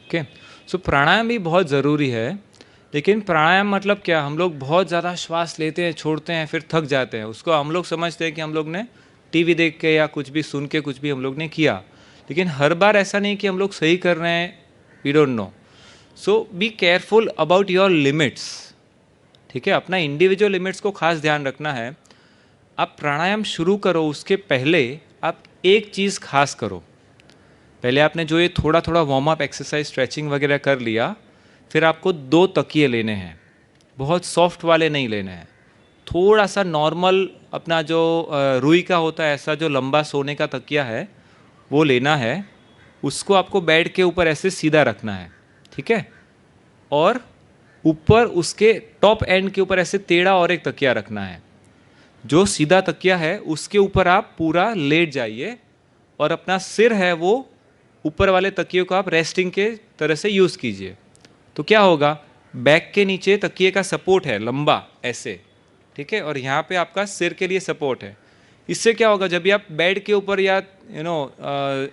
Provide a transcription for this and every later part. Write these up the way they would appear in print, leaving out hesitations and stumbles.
Okay. सो प्राणायाम भी बहुत ज़रूरी है, लेकिन प्राणायाम मतलब क्या, हम लोग बहुत ज़्यादा श्वास लेते हैं, छोड़ते हैं, फिर थक जाते हैं, उसको हम लोग समझते हैं कि हम लोग ने टीवी देख के या कुछ भी सुन के कुछ भी हम लोग ने किया, लेकिन हर बार ऐसा नहीं कि हम लोग सही कर रहे हैं, we don't know. So be careful about your limits. ठीक है, अपना इंडिविजुअल लिमिट्स को खास ध्यान रखना है। आप प्राणायाम शुरू करो उसके पहले आप एक चीज़ खास करो। पहले आपने जो ये थोड़ा थोड़ा वार्म अप एक्सरसाइज स्ट्रेचिंग वगैरह कर लिया, फिर आपको 2 तकिए लेने हैं, बहुत सॉफ्ट वाले नहीं लेने हैं, थोड़ा सा नॉर्मल अपना जो रुई का होता है ऐसा जो लंबा सोने का तकिया है वो लेना है। उसको आपको बेड के ऊपर ऐसे सीधा रखना है, ठीक है। और ऊपर उसके टॉप एंड के ऊपर ऐसे टेढ़ा और एक तकिया रखना है। जो सीधा तकिया है उसके ऊपर आप पूरा लेट जाइए और अपना सिर है वो ऊपर वाले तकिए को आप रेस्टिंग के तरह से यूज़ कीजिए। तो क्या होगा, बैक के नीचे तकिए का सपोर्ट है लंबा ऐसे, ठीक है, और यहाँ पे आपका सिर के लिए सपोर्ट है। इससे क्या होगा, जब भी आप बेड के ऊपर या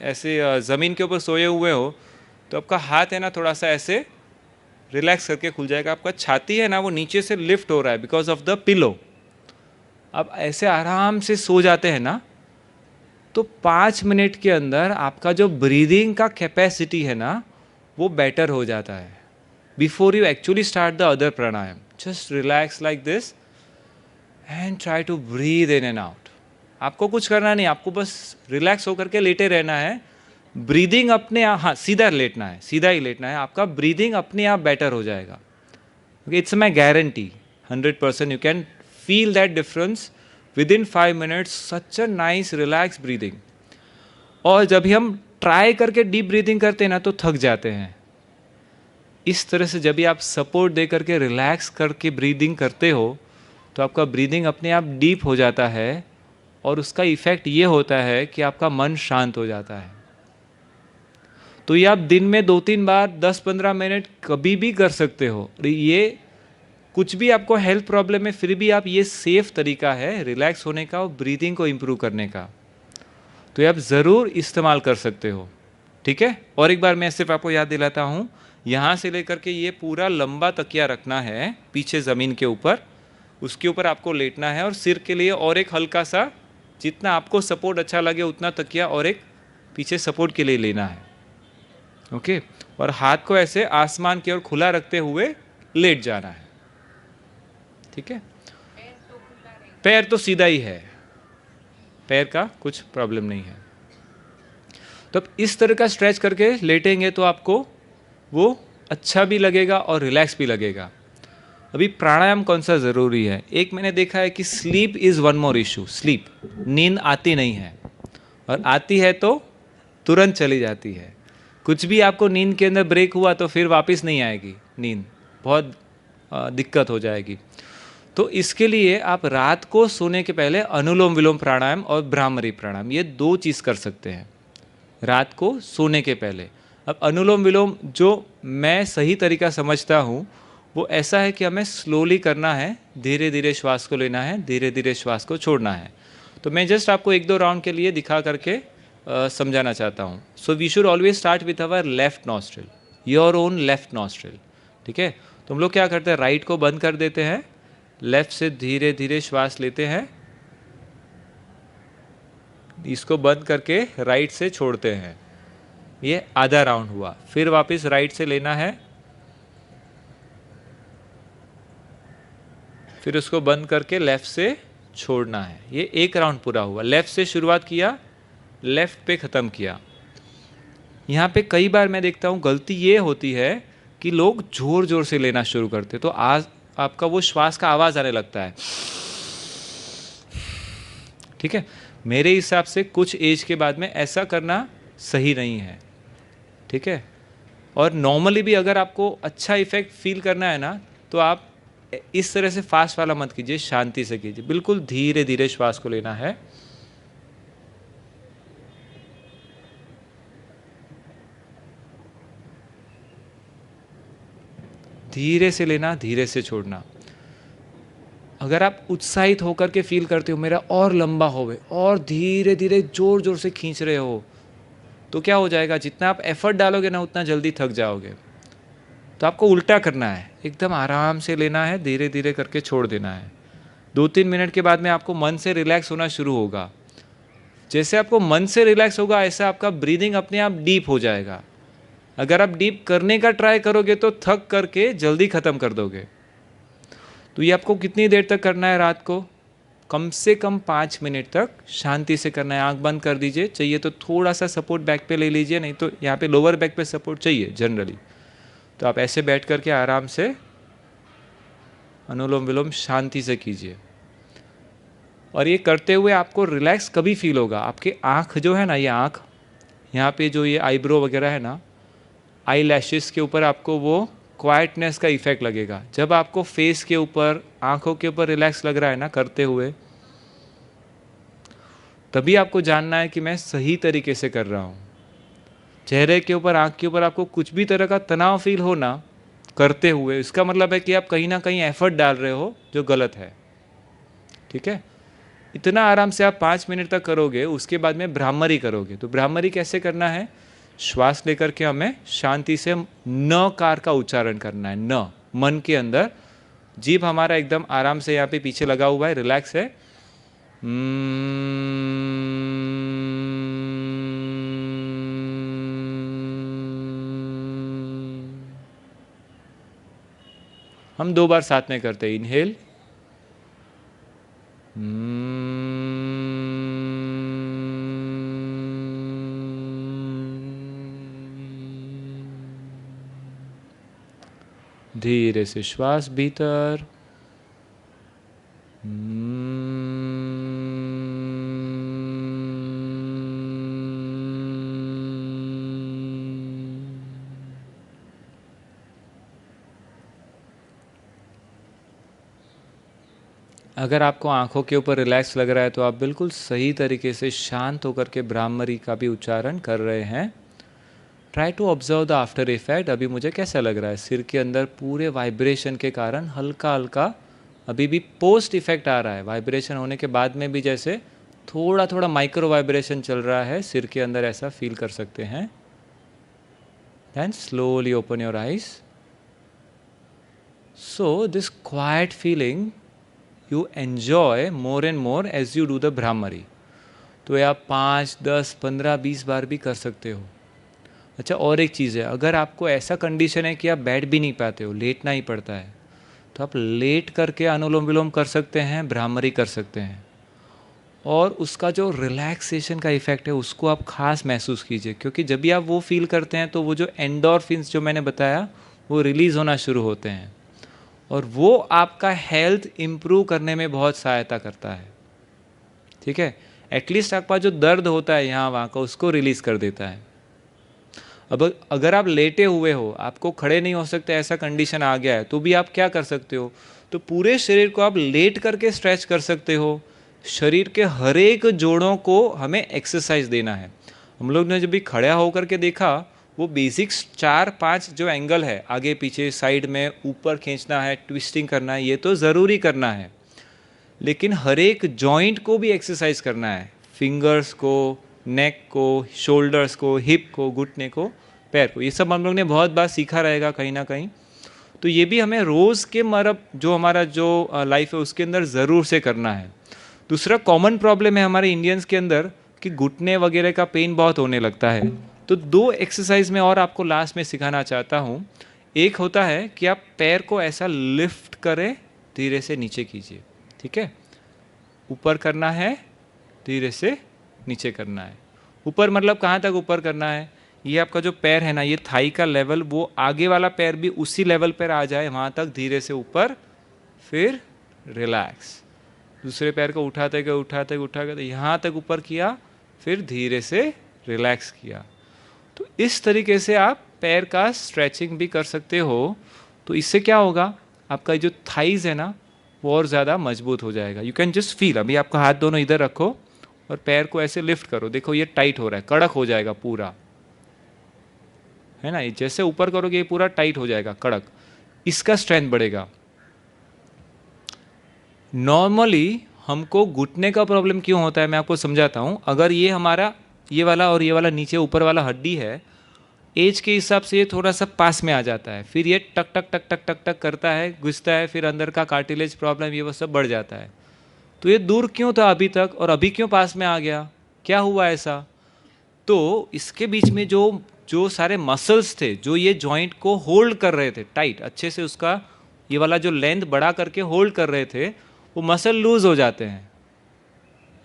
ऐसे ज़मीन के ऊपर सोए हुए हो तो आपका हाथ है ना थोड़ा सा ऐसे रिलैक्स करके खुल जाएगा, आपका छाती है ना वो नीचे से लिफ्ट हो रहा है बिकॉज ऑफ द पिलो। अब ऐसे आराम से सो जाते हैं ना, तो 5 मिनट के अंदर आपका जो ब्रीदिंग का कैपेसिटी है ना वो बेटर हो जाता है। Before you actually start the other pranayama, just relax like this and try to breathe in and out. आपको कुछ करना नहीं, आपको बस रिलैक्स होकर के लेटे रहना है। ब्रीदिंग अपने आप, हाँ सीधा लेटना है, सीधा ही लेटना है, आपका ब्रीदिंग अपने आप बेटर हो जाएगा। It's my guarantee, 100% you can feel that difference with in 5 minutes, such a nice relax breathing. और जब भी हम ट्राई करके डीप ब्रीदिंग करते हैं ना तो थक जाते हैं। इस तरह से जब भी आप सपोर्ट दे करके रिलैक्स करके ब्रीदिंग करते हो तो आपका ब्रीदिंग अपने आप डीप हो जाता है और उसका इफ़ेक्ट ये होता है कि आपका मन शांत हो जाता है। तो ये आप दिन में 2-3 बार 10-15 मिनट कभी भी कर सकते हो। ये कुछ भी आपको हेल्थ प्रॉब्लम है फिर भी आप, ये सेफ तरीका है रिलैक्स होने का और ब्रीदिंग को इम्प्रूव करने का, तो ये आप ज़रूर इस्तेमाल कर सकते हो। ठीक है, और एक बार मैं सिर्फ आपको याद दिलाता हूँ, यहाँ से लेकर के ये पूरा लंबा तकिया रखना है पीछे ज़मीन के ऊपर, उसके ऊपर आपको लेटना है और सिर के लिए और एक हल्का सा, जितना आपको सपोर्ट अच्छा लगे उतना तकिया और एक पीछे सपोर्ट के लिए लेना है। ओके, और हाथ को ऐसे आसमान की ओर खुला रखते हुए लेट जाना है। ठीक है, पैर तो सीधा ही है, पैर का कुछ प्रॉब्लम नहीं है। तो इस तरह का स्ट्रेच करके लेटेंगे तो आपको वो अच्छा भी लगेगा और रिलैक्स भी लगेगा। अभी प्राणायाम कौन सा ज़रूरी है, एक मैंने देखा है कि sleep is one more issue. Sleep, नींद आती नहीं है, और आती है तो तुरंत चली जाती है। कुछ भी आपको नींद के अंदर ब्रेक हुआ तो फिर वापस नहीं आएगी नींद, बहुत दिक्कत हो जाएगी। तो इसके लिए आप रात को सोने के पहले अनुलोम विलोम प्राणायाम और भ्रामरी प्राणायाम, ये 2 चीज़ कर सकते हैं रात को सोने के पहले। अब अनुलोम विलोम जो मैं सही तरीका समझता हूँ वो ऐसा है कि हमें स्लोली करना है, धीरे धीरे श्वास को लेना है, धीरे धीरे श्वास को छोड़ना है। तो मैं जस्ट आपको 1-2 राउंड के लिए दिखा करके समझाना चाहता हूँ। So we should always start with our left nostril, your own left nostril. ठीक है, तो हम लोग क्या करते हैं, राइट को बंद कर देते हैं, लेफ्ट से धीरे धीरे श्वास लेते हैं, इसको बंद करके राइट से छोड़ते हैं। ये आधा राउंड हुआ, फिर वापस राइट से लेना है, फिर उसको बंद करके लेफ्ट से छोड़ना है। ये एक राउंड पूरा हुआ, लेफ्ट से शुरुआत किया, लेफ्ट पे ख़त्म किया। यहाँ पे कई बार मैं देखता हूँ गलती ये होती है कि लोग ज़ोर ज़ोर से लेना शुरू करते, तो आज आपका वो श्वास का आवाज़ आने लगता है। ठीक है, मेरे हिसाब से कुछ एज के बाद में ऐसा करना सही नहीं है। ठीक है, और नॉर्मली भी अगर आपको अच्छा इफेक्ट फील करना है ना तो आप इस तरह से फास्ट वाला मत कीजिए, शांति से कीजिए, बिल्कुल धीरे धीरे श्वास को लेना है। धीरे से लेना, धीरे से छोड़ना। अगर आप उत्साहित होकर के फील करते हो मेरा और लंबा होवे और धीरे धीरे जोर जोर से खींच रहे हो तो क्या हो जाएगा, जितना आप एफर्ट डालोगे ना उतना जल्दी थक जाओगे। तो आपको उल्टा करना है, एकदम आराम से लेना है, धीरे धीरे करके छोड़ देना है। 2-3 मिनट के बाद में आपको मन से रिलैक्स होना शुरू होगा। जैसे आपको मन से रिलैक्स होगा ऐसा आपका ब्रीदिंग अपने आप डीप हो जाएगा। अगर आप डीप करने का ट्राई करोगे तो थक करके जल्दी ख़त्म कर दोगे। तो ये आपको कितनी देर तक करना है रात को, कम से कम 5 मिनट तक शांति से करना है। आंख बंद कर दीजिए, चाहिए तो थोड़ा सा सपोर्ट बैक पे ले लीजिए, नहीं तो यहाँ पे लोअर बैक पे सपोर्ट चाहिए जनरली, तो आप ऐसे बैठ करके आराम से अनुलोम विलोम शांति से कीजिए। और ये करते हुए आपको रिलैक्स कभी फील होगा, आपकी आँख जो है ना, ये आँख यहाँ पे जो ये आईब्रो वगैरह है ना, आई लैशेस के ऊपर आपको वो क्वाइटनेस का इफेक्ट लगेगा। जब आपको फेस के ऊपर, आँखों के ऊपर रिलैक्स लग रहा है ना करते हुए, तभी आपको जानना है कि मैं सही तरीके से कर रहा हूँ। चेहरे के ऊपर, आँख के ऊपर आपको कुछ भी तरह का तनाव फील हो ना करते हुए, इसका मतलब है कि आप कहीं ना कहीं एफर्ट डाल रहे हो जो गलत है। ठीक है, इतना आराम से आप 5 मिनट तक करोगे, उसके बाद में भ्रामरी करोगे। तो भ्रामरी कैसे करना है, श्वास लेकर के हमें शांति से न कार का उच्चारण करना है, न मन के अंदर। जीभ हमारा एकदम आराम से यहाँ पे पीछे लगा हुआ है, रिलैक्स है। हम 2 बार साथ में करते हैं, इनहेल, धीरे से श्वास भीतर, अगर आपको आंखों के ऊपर रिलैक्स लग रहा है तो आप बिल्कुल सही तरीके से शांत होकर के भ्रामरी का भी उच्चारण कर रहे हैं। Try to observe the after effect. अभी मुझे कैसा लग रहा है, सिर के अंदर पूरे वाइब्रेशन के कारण हल्का हल्का अभी भी पोस्ट इफेक्ट आ रहा है। वाइब्रेशन होने के बाद में भी जैसे थोड़ा थोड़ा माइक्रो वाइब्रेशन चल रहा है सिर के अंदर, ऐसा फील कर सकते हैं। Then slowly open your eyes. So this quiet feeling you enjoy more and more as you do the bhramari. तो ये आप 5, 10, 15, 20 बार भी कर सकते हो। अच्छा, और एक चीज़ है, अगर आपको ऐसा कंडीशन है कि आप बैठ भी नहीं पाते हो, लेटना ही पड़ता है, तो आप लेट करके अनुलोम विलोम कर सकते हैं, भ्रामरी कर सकते हैं। और उसका जो रिलैक्सेशन का इफेक्ट है उसको आप खास महसूस कीजिए, क्योंकि जब भी आप वो फील करते हैं तो वो जो एंडोर्फिन्स जो मैंने बताया वो रिलीज़ होना शुरू होते हैं, और वो आपका हेल्थ इम्प्रूव करने में बहुत सहायता करता है। ठीक है, एटलीस्ट आपका जो दर्द होता है यहाँ वहाँ का, उसको रिलीज़ कर देता है। अब अगर आप लेटे हुए हो, आपको खड़े नहीं हो सकते, ऐसा कंडीशन आ गया है, तो भी आप क्या कर सकते हो, तो पूरे शरीर को आप लेट करके स्ट्रेच कर सकते हो। शरीर के हर एक जोड़ों को हमें एक्सरसाइज देना है। हम लोग ने जब भी खड़ा होकर के देखा, वो बेसिक्स 4-5 जो एंगल है, आगे पीछे साइड में ऊपर खींचना है, ट्विस्टिंग करना है, ये तो ज़रूरी करना है, लेकिन हर एक जॉइंट को भी एक्सरसाइज करना है। फिंगर्स को, नेक को, शोल्डर्स को, हिप को, घुटने को, पैर को, ये सब हम लोग ने बहुत बार सीखा रहेगा कहीं ना कहीं। तो ये भी हमें रोज़ के मरब जो हमारा जो लाइफ है उसके अंदर ज़रूर से करना है। दूसरा कॉमन प्रॉब्लम है हमारे इंडियंस के अंदर कि घुटने वगैरह का पेन बहुत होने लगता है। तो 2 एक्सरसाइज में और आपको लास्ट में सिखाना चाहता हूँ। एक होता है कि आप पैर को ऐसा लिफ्ट करें, धीरे से नीचे कीजिए। ठीक है, ऊपर करना है, धीरे से नीचे करना है। ऊपर मतलब कहाँ तक ऊपर करना है, ये आपका जो पैर है ना, ये थाई का लेवल, वो आगे वाला पैर भी उसी लेवल पर आ जाए, वहाँ तक धीरे से ऊपर, फिर रिलैक्स। दूसरे पैर को उठाते गए उठाते उठाते यहाँ तक ऊपर किया, फिर धीरे से रिलैक्स किया। तो इस तरीके से आप पैर का स्ट्रेचिंग भी कर सकते हो। तो इससे क्या होगा, आपका जो थाइज है ना वो और ज़्यादा मजबूत हो जाएगा। यू कैन जस्ट फील, अभी आपका हाथ दोनों इधर रखो और पैर को ऐसे लिफ्ट करो, देखो ये टाइट हो रहा है, कड़क हो जाएगा पूरा, है ना। जैसे ऊपर करोगे ये पूरा टाइट हो जाएगा, कड़क, इसका स्ट्रेंथ बढ़ेगा। नॉर्मली हमको घुटने का प्रॉब्लम क्यों होता है मैं आपको समझाता हूँ। अगर ये हमारा ये वाला और ये वाला नीचे ऊपर वाला हड्डी है, एज के हिसाब से ये थोड़ा सा पास में आ जाता है, फिर ये टक टक टक टक टक टक करता है, घुसता है, फिर अंदर का कार्टिलेज प्रॉब्लम ये वो सब बढ़ जाता है। तो ये दूर क्यों था अभी तक और अभी क्यों पास में आ गया, क्या हुआ ऐसा? तो इसके बीच में जो जो सारे मसल्स थे जो ये जॉइंट को होल्ड कर रहे थे टाइट अच्छे से, उसका ये वाला जो लेंथ बड़ा करके होल्ड कर रहे थे, वो मसल लूज हो जाते हैं।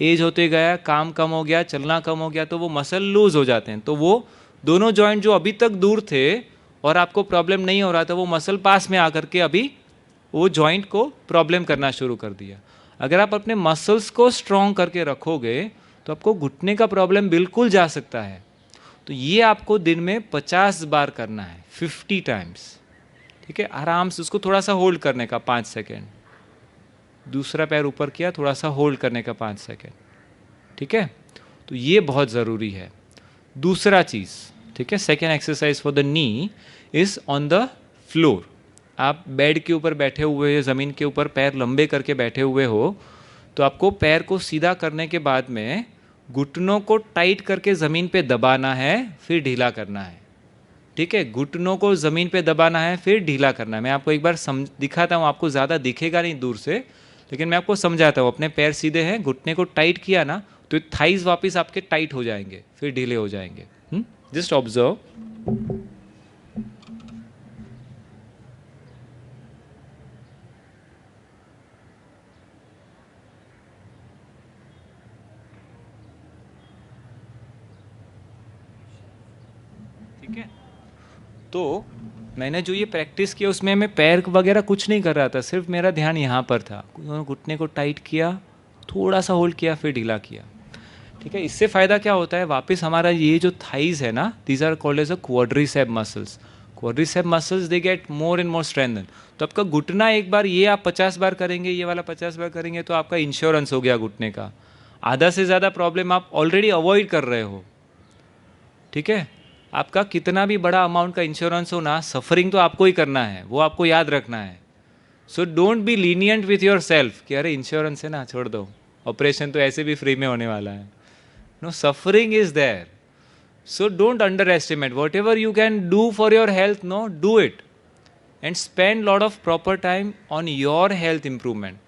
एज होते गया, काम कम हो गया, चलना कम हो गया, तो वो मसल लूज हो जाते हैं। तो वो दोनों जॉइंट जो अभी तक दूर थे और आपको प्रॉब्लम नहीं हो रहा था, वो मसल पास में आकर के अभी वो जॉइंट को प्रॉब्लम करना शुरू कर दिया। अगर आप अपने मसल्स को स्ट्रॉन्ग करके रखोगे तो आपको घुटने का प्रॉब्लम बिल्कुल जा सकता है। तो ये आपको दिन में 50 बार करना है, 50 टाइम्स। ठीक है, आराम से उसको थोड़ा सा होल्ड करने का 5 सेकेंड, दूसरा पैर ऊपर किया, थोड़ा सा होल्ड करने का 5 सेकेंड। ठीक है, तो ये बहुत ज़रूरी है। दूसरा चीज़, ठीक है, second exercise for the knee is on the floor. आप बेड के ऊपर बैठे हुए, ज़मीन के ऊपर पैर लंबे करके बैठे हुए हो, तो आपको पैर को सीधा करने के बाद में घुटनों को टाइट करके ज़मीन पे दबाना है, फिर ढीला करना है। ठीक है, घुटनों को ज़मीन पे दबाना है, फिर ढीला करना है। मैं आपको एक बार दिखाता हूँ, आपको ज़्यादा दिखेगा नहीं दूर से, लेकिन मैं आपको समझाता हूँ। अपने पैर सीधे हैं, घुटने को टाइट किया ना, तो थाइज वापस आपके टाइट हो जाएंगे, फिर ढीले हो जाएंगे। Just observe. ठीक है, तो मैंने जो ये प्रैक्टिस किया उसमें मैं पैर वगैरह कुछ नहीं कर रहा था, सिर्फ मेरा ध्यान यहाँ पर था। घुटने को टाइट किया, थोड़ा सा होल्ड किया, फिर ढीला किया। ठीक है, इससे फ़ायदा क्या होता है, वापस हमारा ये जो थाइज है ना, these are called as a quadricep muscles. Quadricep muscles they get more and more strengthen. तो आपका घुटना एक बार ये आप 50 बार करेंगे, ये वाला 50 बार करेंगे, तो आपका इंश्योरेंस हो गया घुटने का। आधा से ज़्यादा प्रॉब्लम आप ऑलरेडी अवॉइड कर रहे हो। ठीक है, आपका कितना भी बड़ा अमाउंट का इंश्योरेंस हो ना, सफरिंग तो आपको ही करना है, वो आपको याद रखना है। So don't be lenient with your self कि अरे इंश्योरेंस है ना, छोड़ दो, ऑपरेशन तो ऐसे भी फ्री में होने वाला है। No, suffering is there, so don't underestimate. Whatever you can do for your health, no, do it and spend lot of proper time on your health improvement.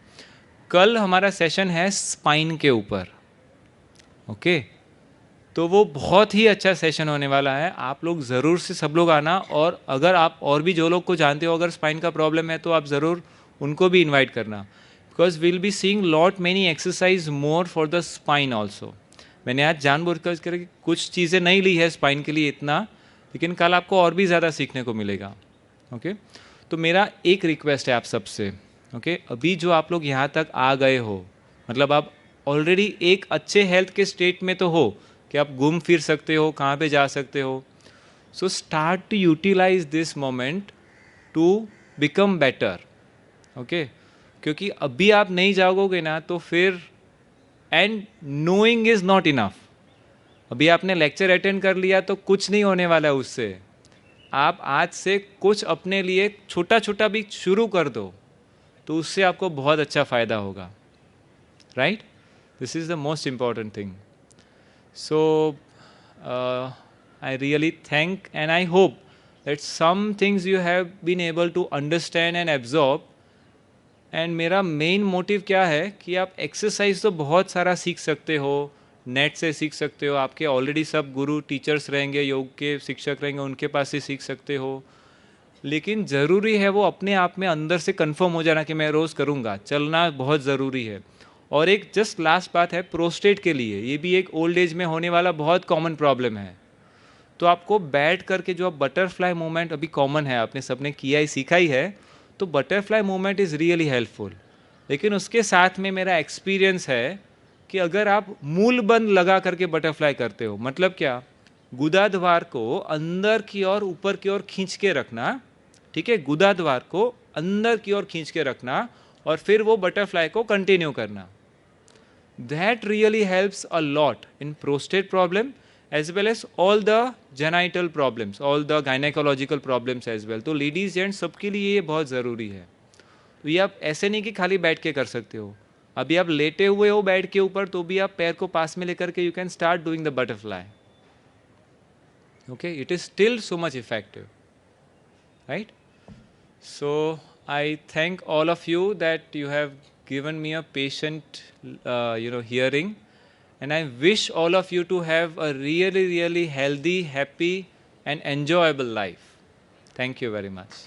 कल हमारा session है spine के ऊपर, okay तो वो बहुत ही अच्छा session होने वाला है। आप लोग ज़रूर से सब लोग आना, और अगर आप और भी जो लोग को जानते हो अगर स्पाइन का प्रॉब्लम है, तो आप ज़रूर उनको भी इनवाइट करना, because will be seeing lot many exercise more for the spine also. मैंने आज जानबूझ कर कुछ चीज़ें नहीं ली है स्पाइन के लिए इतना, लेकिन कल आपको और भी ज़्यादा सीखने को मिलेगा। ओके, तो मेरा एक रिक्वेस्ट है आप सबसे। ओके, अभी जो आप लोग यहाँ तक आ गए हो, मतलब आप ऑलरेडी एक अच्छे हेल्थ के स्टेट में तो हो कि आप घूम फिर सकते हो, कहाँ पे जा सकते हो। So start to utilize this moment to become better. Okay, क्योंकि अभी आप नहीं जाओगे ना तो फिर, and knowing is not enough. अभी आपने लेक्चर अटेंड कर लिया तो कुछ नहीं होने वाला है उससे। आप आज से कुछ अपने लिए छोटा छोटा भी शुरू कर दो, तो उससे आपको बहुत अच्छा फ़ायदा होगा। Right, this is the most important thing. So, I really thank and I hope that some things you have been able to understand and absorb. And मेरा मेन मोटिव क्या है कि आप एक्सरसाइज तो बहुत सारा सीख सकते हो, नेट से सीख सकते हो, आपके ऑलरेडी सब गुरु टीचर्स रहेंगे, योग के शिक्षक रहेंगे, उनके पास से सीख सकते हो। लेकिन ज़रूरी है वो अपने आप में अंदर से कंफर्म हो जाना कि मैं रोज़ करूँगा, चलना बहुत ज़रूरी है। और एक जस्ट लास्ट बात है प्रोस्टेट के लिए, ये भी एक ओल्ड एज में होने वाला बहुत कॉमन प्रॉब्लम है। तो आपको बैठ करके जो बटरफ्लाई मूवमेंट अभी कॉमन है, आपने सबने किया ही सीखा ही है, तो butterfly movement is really helpful. लेकिन उसके साथ में मेरा एक्सपीरियंस है कि अगर आप मूल बंद लगा करके बटरफ्लाई करते हो, मतलब क्या, गुदाद्वार को अंदर की ओर ऊपर की ओर खींच के रखना। ठीक है, गुदाद्वार को अंदर की ओर खींच के रखना और फिर वो बटरफ्लाई को कंटिन्यू करना। That really helps a lot in prostate problem as well as all the genital problems, all the gynecological problems as well। तो लेडीज जेंट्स सबके लिए ये बहुत ज़रूरी है। तो ये आप ऐसे नहीं कि खाली बैठ के कर सकते हो, अभी आप लेटे हुए हो बेड के ऊपर तो भी आप पैर को पास में लेकर के you can start doing the butterfly. Okay, it is still so much effective, right? So I thank all of you that you have given me a patient hearing, and I wish all of you to have a really healthy, happy and enjoyable life. Thank you very much.